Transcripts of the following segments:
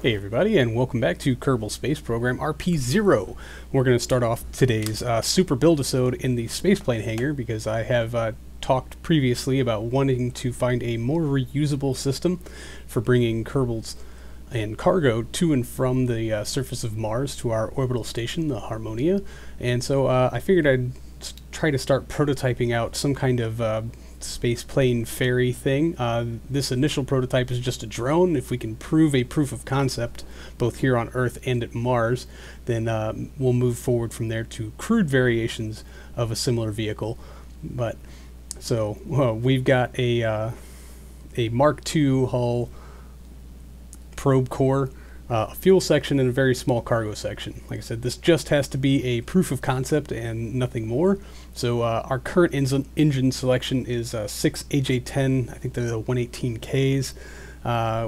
Hey everybody, and welcome back to Kerbal Space Program RP-0. We're going to start off today's super Build-A-Sode in the spaceplane hangar because I have talked previously about wanting to find a more reusable system for bringing Kerbals and cargo to and from the surface of Mars to our orbital station, the Harmonia. And so I figured I'd try to start prototyping out some kind of space plane ferry thing. This initial prototype is just a drone. If we can prove a proof of concept both here on Earth and at Mars, then we'll move forward from there to crude variations of a similar vehicle. But so we've got a Mark II hull, probe core, a fuel section, and a very small cargo section. Like I said, this just has to be a proof of concept and nothing more. So our current engine selection is 6 AJ10, I think they're the 118Ks.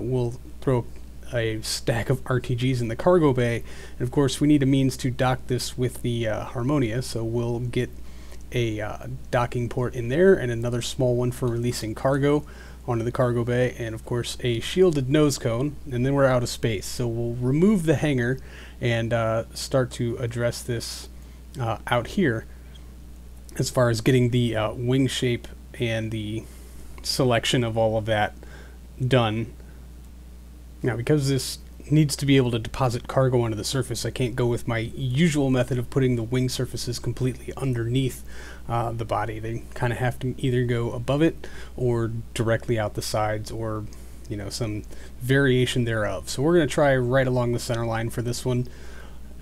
We'll throw a stack of RTGs in the cargo bay, and of course we need a means to dock this with the Harmonia, so we'll get a docking port in there and another small one for releasing cargo onto the cargo bay, and of course a shielded nose cone, and then we're out of space. So we'll remove the hangar and start to address this out here as far as getting the wing shape and the selection of all of that done. Now, because this needs to be able to deposit cargo onto the surface, I can't go with my usual method of putting the wing surfaces completely underneath the body. They kind of have to either go above it or directly out the sides, or some variation thereof. So we're going to try right along the center line for this one,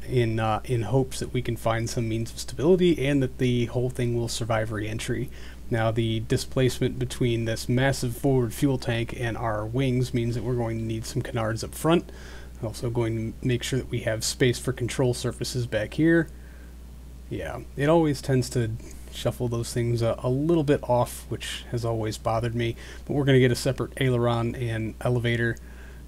in hopes that we can find some means of stability and that the whole thing will survive reentry. Now, the displacement between this massive forward fuel tank and our wings means that we're going to need some canards up front. Also going to make sure that we have space for control surfaces back here. Yeah, it always tends to shuffle those things a little bit off, which has always bothered me. But we're going to get a separate aileron and elevator,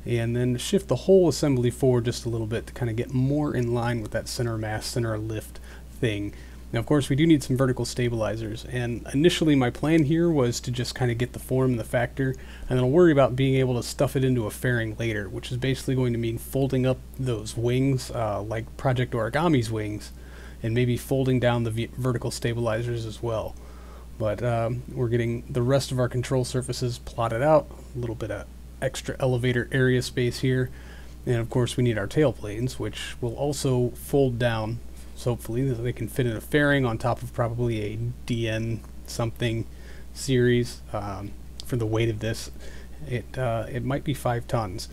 and then shift the whole assembly forward just a little bit to kind of get more in line with that center mass, center lift thing. Now, of course, we do need some vertical stabilizers, and initially my plan here was to just kind of get the form and the factor, and then I'll worry about being able to stuff it into a fairing later, which is basically going to mean folding up those wings like Project Origami's wings, and maybe folding down the vertical stabilizers as well. But we're getting the rest of our control surfaces plotted out, a little bit of extra elevator area space here, and of course we need our tailplanes, which will also fold down, so hopefully they can fit in a fairing on top of probably a DN something series. For the weight of this, it might be 5 tons,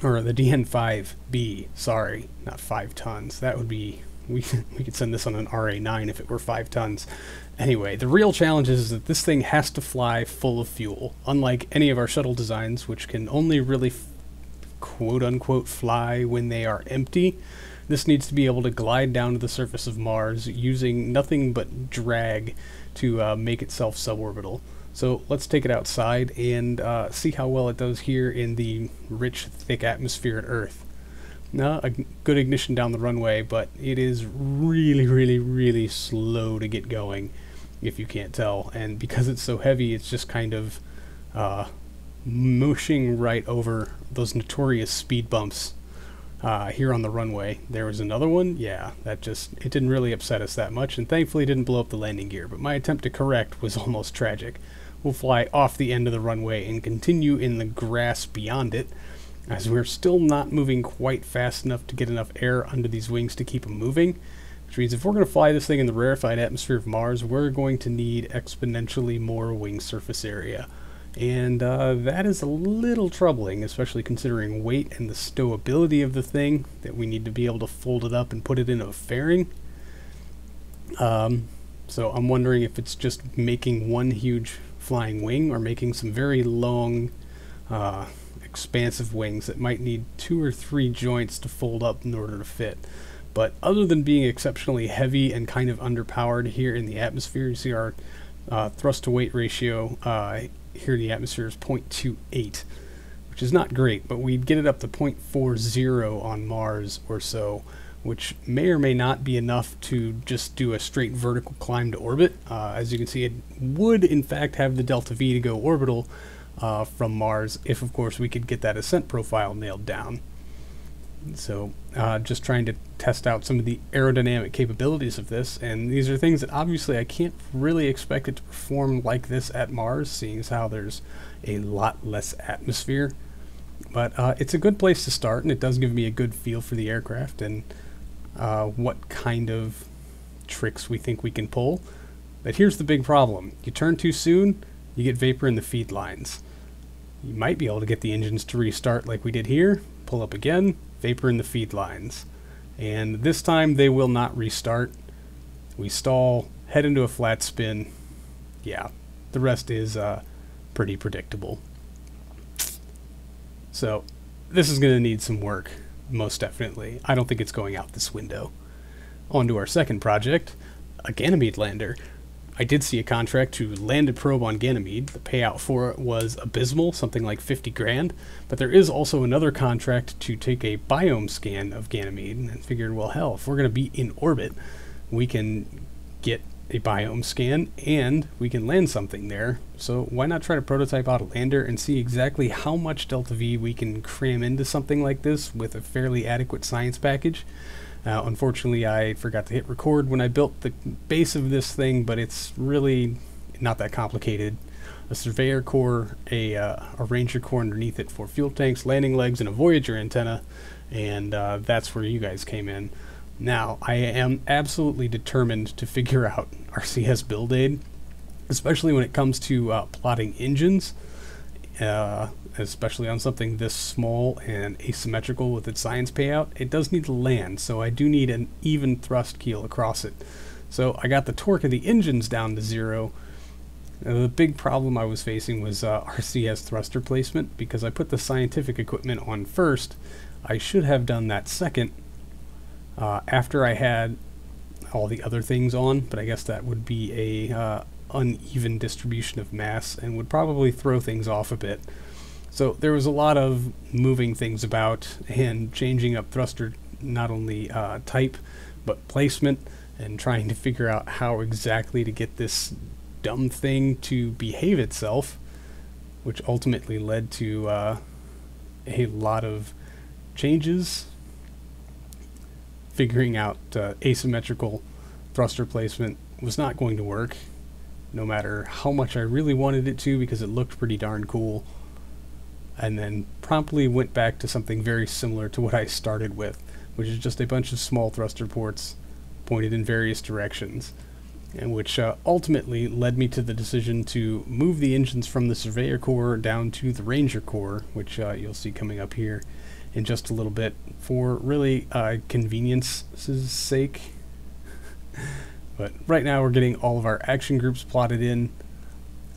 or the DN5B, sorry, not 5 tons. That would be, we could send this on an RA9 if it were 5 tons. Anyway, the real challenge is that this thing has to fly full of fuel. Unlike any of our shuttle designs, which can only really quote-unquote fly when they are empty, this needs to be able to glide down to the surface of Mars using nothing but drag to make itself suborbital. So let's take it outside and see how well it does here in the rich, thick atmosphere at Earth. Now, a good ignition down the runway, but it is really, really, really slow to get going, if you can't tell. And because it's so heavy, it's just kind of mushing right over those notorious speed bumps here on the runway. There was another one. Yeah, it didn't really upset us that much, and thankfully it didn't blow up the landing gear, but my attempt to correct was almost tragic. We'll fly off the end of the runway and continue in the grass beyond it, as we're still not moving quite fast enough to get enough air under these wings to keep them moving, which means if we're going to fly this thing in the rarefied atmosphere of Mars, we're going to need exponentially more wing surface area. And that is a little troubling, especially considering weight and the stowability of the thing, that we need to be able to fold it up and put it in a fairing. So I'm wondering if it's just making one huge flying wing, or making some very long expansive wings that might need 2 or 3 joints to fold up in order to fit. But other than being exceptionally heavy and kind of underpowered here in the atmosphere, you see our thrust to weight ratio here in the atmosphere is 0.28, which is not great, but we'd get it up to 0.40 on Mars or so, which may or may not be enough to just do a straight vertical climb to orbit. As you can see, it would in fact have the delta V to go orbital from Mars, if of course we could get that ascent profile nailed down. So just trying to test out some of the aerodynamic capabilities of this, and these are things that obviously I can't really expect it to perform like this at Mars, seeing as how there's a lot less atmosphere. But it's a good place to start, and it does give me a good feel for the aircraft and what kind of tricks we think we can pull. But here's the big problem. You turn too soon, you get vapor in the feed lines. You might be able to get the engines to restart like we did here, pull up again, vapor in the feed lines. And this time they will not restart. We stall, head into a flat spin. Yeah, the rest is pretty predictable. So this is going to need some work, most definitely. I don't think it's going out this window. On to our second project, a Ganymede lander. I did see a contract to land a probe on Ganymede. The payout for it was abysmal, something like 50 grand. But there is also another contract to take a biome scan of Ganymede, and figured, well, hell, if we're going to be in orbit, we can get a biome scan and we can land something there. So why not try to prototype out a lander and see exactly how much delta V we can cram into something like this with a fairly adequate science package. Unfortunately, I forgot to hit record when I built the base of this thing, but it's really not that complicated. A surveyor core, a ranger core underneath it for fuel tanks, landing legs, and a Voyager antenna, and that's where you guys came in. Now, I am absolutely determined to figure out RCS build-aid, especially when it comes to plotting engines, especially on something this small and asymmetrical with its science payout. It does need to land, so I do need an even thrust keel across it. So I got the torque of the engines down to 0. The big problem I was facing was RCS thruster placement, because I put the scientific equipment on first. I should have done that second, after I had all the other things on, but I guess that would be a uneven distribution of mass and would probably throw things off a bit. So there was a lot of moving things about and changing up thruster, not only type, but placement, and trying to figure out how exactly to get this dumb thing to behave itself, which ultimately led to a lot of changes. Figuring out asymmetrical thruster placement was not going to work, no matter how much I really wanted it to, because it looked pretty darn cool. And then promptly went back to something very similar to what I started with, which is just a bunch of small thruster ports pointed in various directions, and which ultimately led me to the decision to move the engines from the surveyor core down to the ranger core, which you'll see coming up here in just a little bit, for really convenience's sake. But right now we're getting all of our action groups plotted in.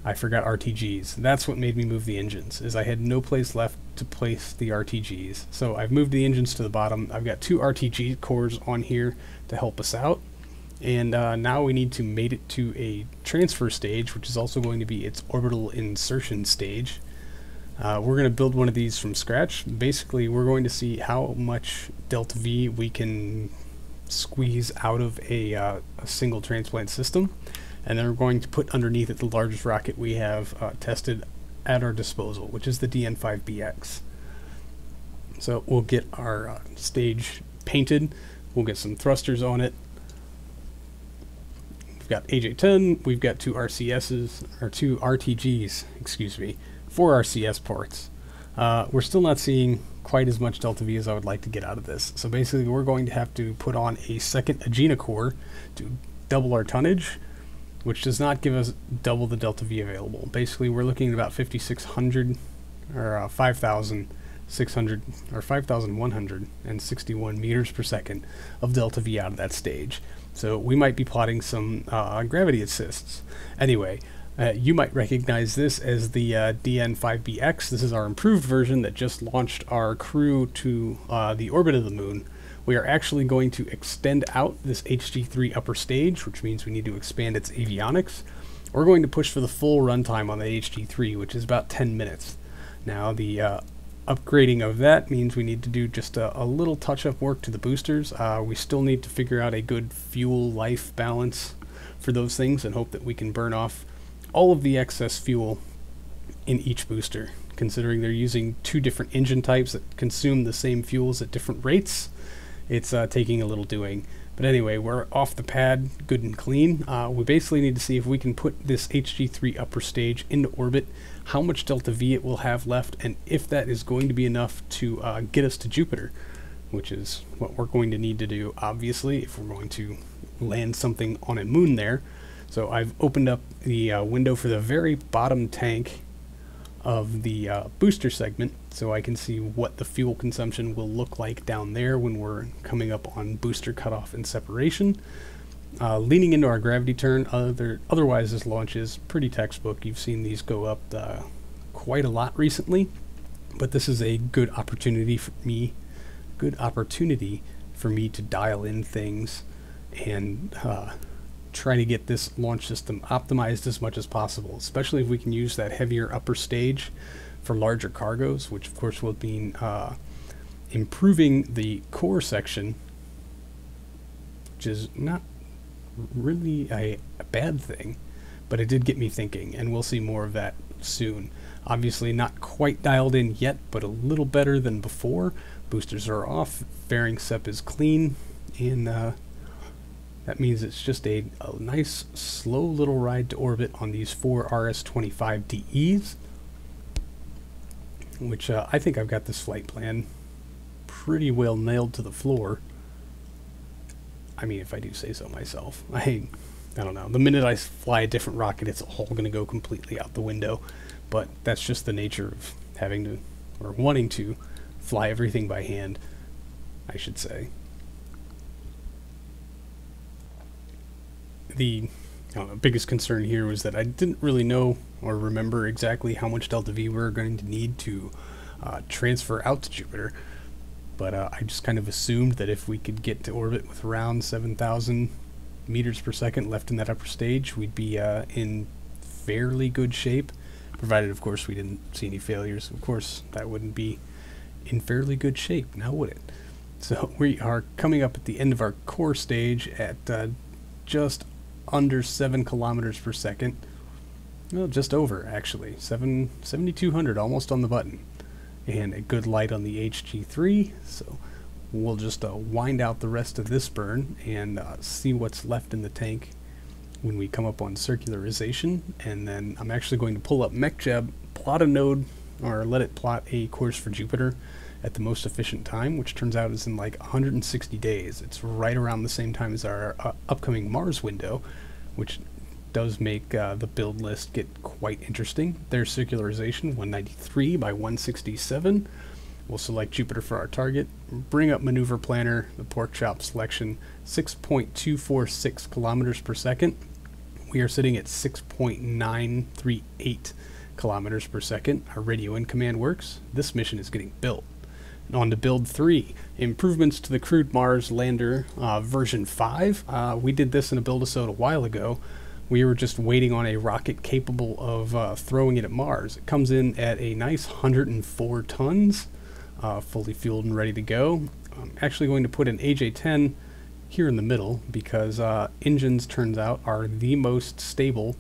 I forgot RTGs. That's what made me move the engines, is I had no place left to place the RTGs. So I've moved the engines to the bottom. I've got 2 RTG cores on here to help us out. And now we need to mate it to a transfer stage, which is also going to be its orbital insertion stage. We're going to build one of these from scratch. Basically, we're going to see how much delta V we can squeeze out of a single transplant system. And then we're going to put underneath it the largest rocket we have tested at our disposal, which is the DN5BX. So we'll get our stage painted. We'll get some thrusters on it. We've got AJ10. We've got 2 RCSs, or 2 RTGs, excuse me, 4 RCS ports. We're still not seeing quite as much delta V as I would like to get out of this. So basically we're going to have to put on a second Agena core to double our tonnage, which does not give us double the delta V available. Basically we're looking at about 5,600 or 5,600 or 5,161 meters per second of delta V out of that stage. So we might be plotting some gravity assists. Anyway, you might recognize this as the DN5BX. This is our improved version that just launched our crew to the orbit of the moon. We are actually going to extend out this HG3 upper stage, which means we need to expand its avionics. We're going to push for the full runtime on the HG3, which is about 10 minutes. Now, the upgrading of that means we need to do just a little touch-up work to the boosters. We still need to figure out a good fuel-life balance for those things and hope that we can burn off all of the excess fuel in each booster, considering they're using two different engine types that consume the same fuels at different rates. It's taking a little doing. But anyway, we're off the pad, good and clean. We basically need to see if we can put this HG3 upper stage into orbit, how much delta V it will have left, and if that is going to be enough to get us to Jupiter, which is what we're going to need to do, obviously, if we're going to land something on a moon there. So I've opened up the window for the very bottom tank of the booster segment, so I can see what the fuel consumption will look like down there when we're coming up on booster cutoff and separation. Leaning into our gravity turn, otherwise this launch is pretty textbook. You've seen these go up quite a lot recently, but this is a good opportunity for me to dial in things and try to get this launch system optimized as much as possible, especially if we can use that heavier upper stage for larger cargoes, which of course will mean improving the core section, which is not really a bad thing, but it did get me thinking, and we'll see more of that soon. Obviously not quite dialed in yet, but a little better than before. Boosters are off, fairing sep is clean, and that means it's just a nice, slow little ride to orbit on these 4 RS-25DEs, which I think I've got this flight plan pretty well nailed to the floor. I mean, if I do say so myself. I don't know. The minute I fly a different rocket, it's all going to go completely out the window. But that's just the nature of having to, or wanting to, fly everything by hand, I should say. The biggest concern here was that I didn't really know or remember exactly how much delta V we were going to need to transfer out to Jupiter, but I just kind of assumed that if we could get to orbit with around 7,000 meters per second left in that upper stage, we'd be in fairly good shape, provided of course we didn't see any failures. Of course that wouldn't be in fairly good shape, now would it? So we are coming up at the end of our core stage at just under 7 kilometers per second. Well, just over, actually. 7,200, almost on the button. And a good light on the HG3, so we'll just wind out the rest of this burn and see what's left in the tank when we come up on circularization. And then I'm actually going to pull up MechJab, plot a node, or let it plot a course for Jupiter at the most efficient time, which turns out is in like 160 days. It's right around the same time as our upcoming Mars window, which does make the build list get quite interesting. There's circularization, 193 by 167. We'll select Jupiter for our target, bring up maneuver planner, the pork chop selection, 6.246 kilometers per second. We are sitting at 6.938 kilometers per second. Our radio in command works. This mission is getting built. On to build 3, improvements to the crewed Mars lander version 5. We did this in a Build-A-Sode a while ago. We were just waiting on a rocket capable of throwing it at Mars. It comes in at a nice 104 tons, fully fueled and ready to go. I'm actually going to put an AJ-10 here in the middle because engines, turns out, are the most stable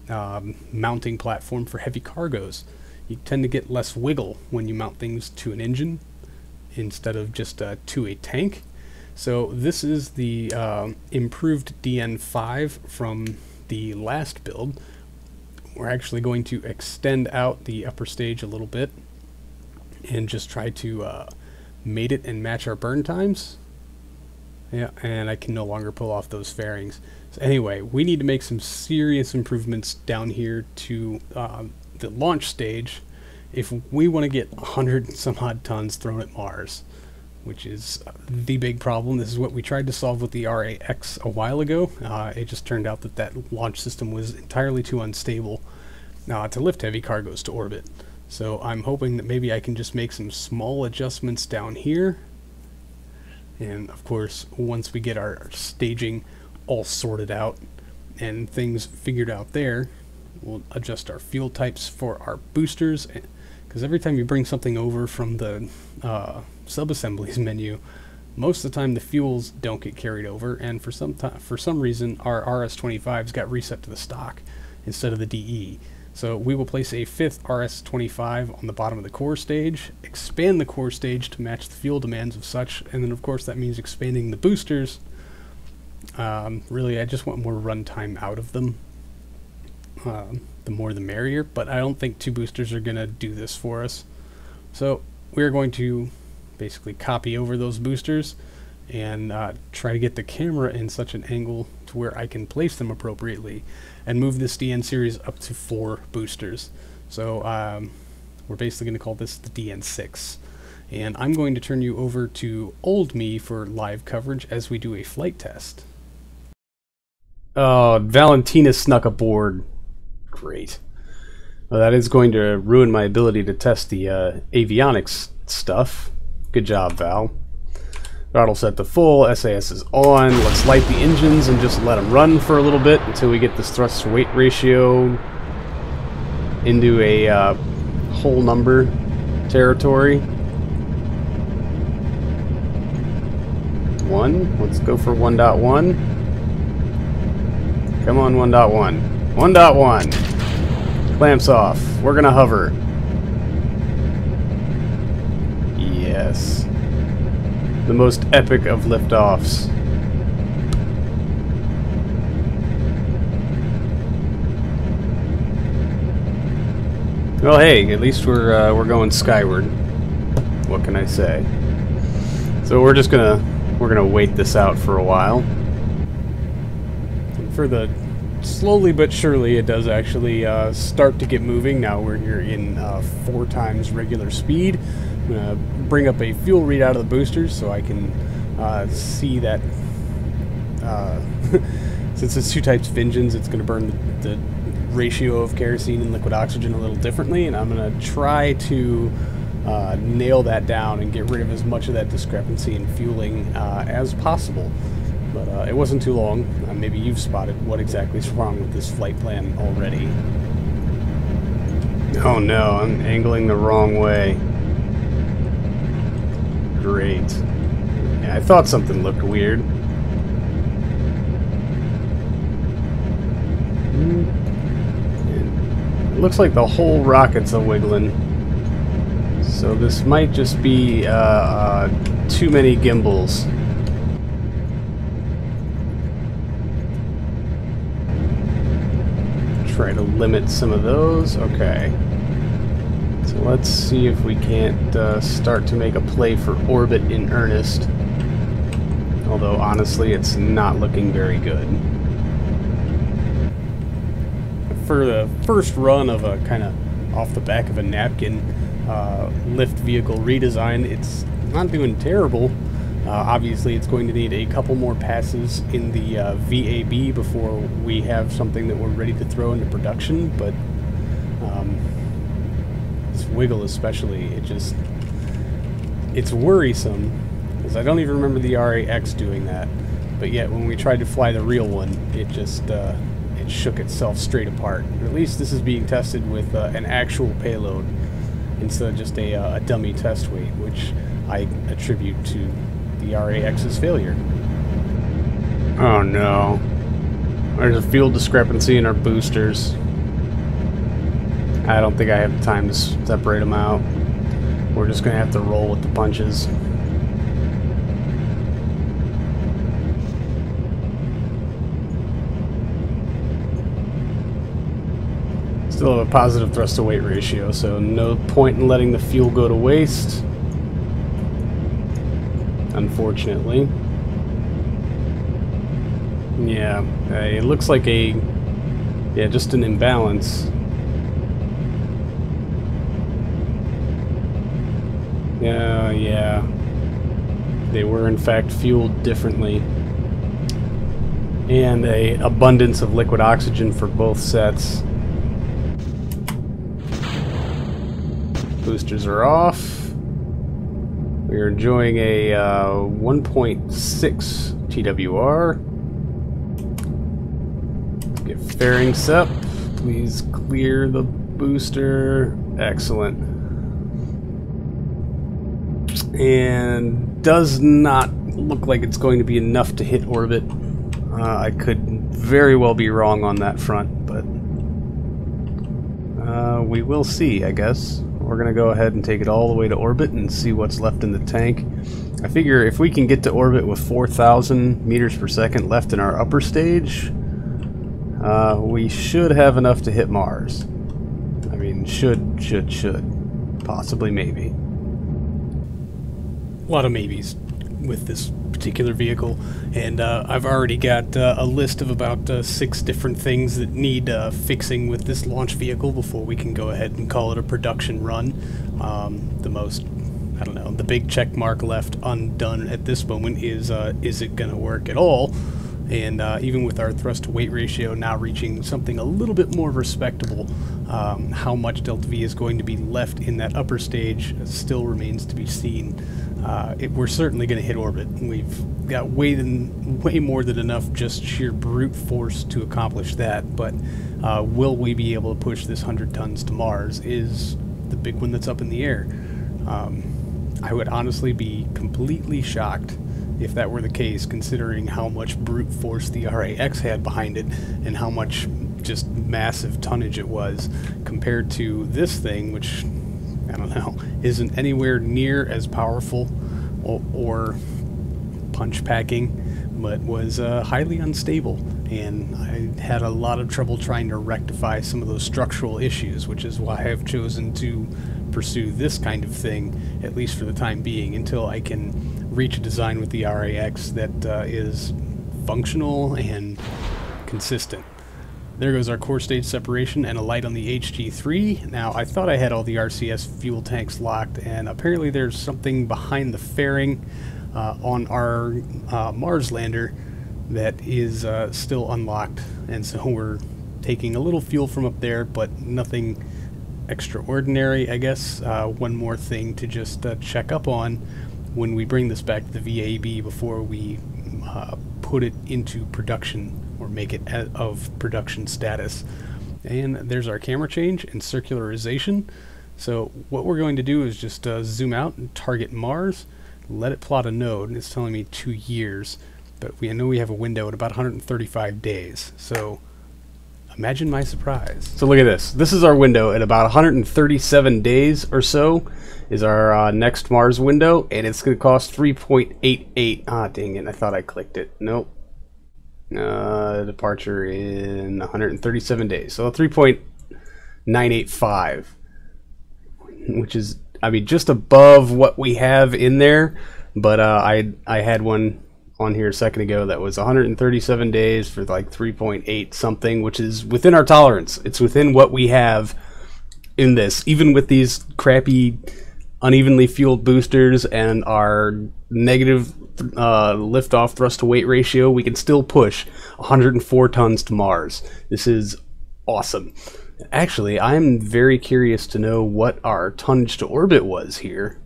mounting platform for heavy cargoes. You tend to get less wiggle when you mount things to an engine instead of just to a tank. So this is the improved DN5 from the last build. We're actually going to extend out the upper stage a little bit and just try to mate it and match our burn times. Yeah, and I can no longer pull off those fairings. So anyway, we need to make some serious improvements down here to the launch stage if we want to get 100 and some odd tons thrown at Mars, which is the big problem. This is what we tried to solve with the RAX a while ago. It just turned out that that launch system was entirely too unstable to lift heavy cargoes to orbit. So I'm hoping that maybe I can just make some small adjustments down here. And of course, once we get our staging all sorted out and things figured out there, we'll adjust our fuel types for our boosters, because every time you bring something over from the sub-assemblies menu, most of the time the fuels don't get carried over, and for some reason our RS-25s got reset to the stock instead of the DE. So we will place a 5th RS-25 on the bottom of the core stage, expand the core stage to match the fuel demands of such, and then of course that means expanding the boosters. Really, I just want more runtime out of them. The more the merrier, but I don't think 2 boosters are going to do this for us. So we're going to basically copy over those boosters and try to get the camera in such an angle to where I can place them appropriately and move this DN series up to 4 boosters. So we're basically going to call this the DN6. And I'm going to turn you over to old me for live coverage as we do a flight test. Oh, Valentina snuck aboard. Great. Well, that is going to ruin my ability to test the avionics stuff. Good job, Val. Throttle set to full, SAS is on. Let's light the engines and just let them run for a little bit until we get this thrust to weight ratio into a whole number territory. 1. Let's go for 1.1. Come on, 1.1. 1.1. Clamps off. We're gonna hover. Yes. The most epic of liftoffs. Well, hey, at least we're going skyward. What can I say? So we're gonna wait this out for a while. And for the slowly but surely, it does actually start to get moving. Now we're here in 4 times regular speed. I'm gonna bring up a fuel readout of the boosters so I can see that since it's 2 types of engines, it's gonna burn the ratio of kerosene and liquid oxygen a little differently, and I'm gonna try to nail that down and get rid of as much of that discrepancy in fueling as possible. But it wasn't too long. Maybe you've spotted what exactly is wrong with this flight plan already. Oh no, I'm angling the wrong way. Great. Yeah, I thought something looked weird. It looks like the whole rocket's a-wiggling. So this might just be too many gimbals. Try to limit some of those. Okay. So let's see if we can't start to make a play for orbit in earnest. Although honestly, it's not looking very good. For the first run of a kind of off the back of a napkin lift vehicle redesign, it's not doing terrible. Obviously, it's going to need a couple more passes in the VAB before we have something that we're ready to throw into production, but this wiggle especially, it's worrisome, because I don't even remember the RAX doing that, but yet when we tried to fly the real one, it just it shook itself straight apart. Or at least this is being tested with an actual payload instead of just a dummy test weight, which I attribute to the RAX's failure. Oh no. There's a fuel discrepancy in our boosters. I don't think I have time to separate them out. We're just going to have to roll with the punches. Still have a positive thrust to weight ratio, so no point in letting the fuel go to waste. Unfortunately. Yeah, it looks like just an imbalance. Yeah. They were in fact fueled differently. And an abundance of liquid oxygen for both sets. Boosters are off. We are enjoying a 1.6 TWR. Get fairings up. Please clear the booster. Excellent. And does not look like it's going to be enough to hit orbit. I could very well be wrong on that front, but we will see, I guess. We're going to go ahead and take it all the way to orbit and see what's left in the tank. I figure if we can get to orbit with 4,000 meters per second left in our upper stage, we should have enough to hit Mars. I mean, should. Possibly, maybe. A lot of maybes with this particular vehicle, and I've already got a list of about 6 different things that need fixing with this launch vehicle before we can go ahead and call it a production run. The most, I don't know, the big check mark left undone at this moment is it gonna work at all? And even with our thrust to weight ratio now reaching something a little bit more respectable, how much delta V is going to be left in that upper stage still remains to be seen. We're certainly going to hit orbit. We've got way more than enough just sheer brute force to accomplish that, but will we be able to push this 100 tons to Mars is the big one that's up in the air. I would honestly be completely shocked if that were the case, considering how much brute force the RAX had behind it and how much just massive tonnage it was compared to this thing, which, I don't know, isn't anywhere near as powerful or punch packing, but was highly unstable, and I had a lot of trouble trying to rectify some of those structural issues, which is why I've chosen to pursue this kind of thing, at least for the time being, until I can reach a design with the RAX that is functional and consistent. There goes our core stage separation and a light on the HG3. Now, I thought I had all the RCS fuel tanks locked, and apparently there's something behind the fairing on our Mars lander that is still unlocked, and so we're taking a little fuel from up there, but nothing extraordinary, I guess. One more thing to just check up on when we bring this back to the VAB before we put it into production or make it of production status. And there's our camera change and circularization. So what we're going to do is just zoom out and target Mars, let it plot a node, and it's telling me 2 years, but I know we have a window at about 135 days. So imagine my surprise. So look at this. This is our window at about 137 days or so is our next Mars window, and it's going to cost 3.88. Ah, dang it. I thought I clicked it. Nope. Departure in 137 days. So 3.985, which is, I mean, just above what we have in there, but I had one on here a second ago that was 137 days for like 3.8 something, which is within our tolerance. It's within what we have in this, even with these crappy unevenly fueled boosters and our negative lift-off thrust-to-weight ratio. We can still push 104 tons to Mars. This is awesome. Actually, I'm very curious to know what our tonnage to orbit was here.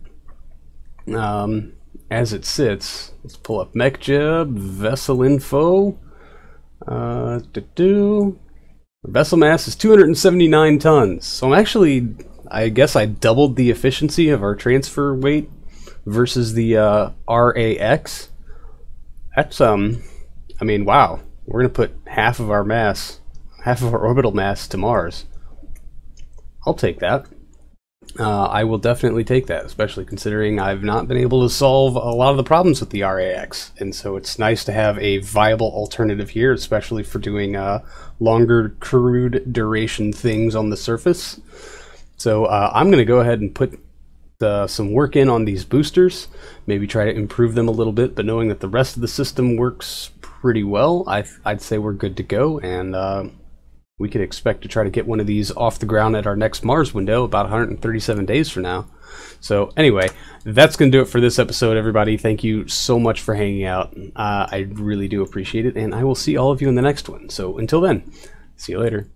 As it sits, let's pull up MechJeb, vessel info. Vessel mass is 279 tons. So I'm actually, I guess I doubled the efficiency of our transfer weight versus the RAX. That's, I mean, wow. We're going to put half of our mass, half of our orbital mass to Mars. I'll take that. I will definitely take that, especially considering I've not been able to solve a lot of the problems with the RAX. And so it's nice to have a viable alternative here, especially for doing longer crude duration things on the surface. So I'm going to go ahead and put some work in on these boosters, maybe try to improve them a little bit, but knowing that the rest of the system works pretty well, I'd say we're good to go, and we could expect to try to get one of these off the ground at our next Mars window about 137 days from now. So anyway, that's going to do it for this episode, everybody. Thank you so much for hanging out. I really do appreciate it, and I will see all of you in the next one. So until then, see you later.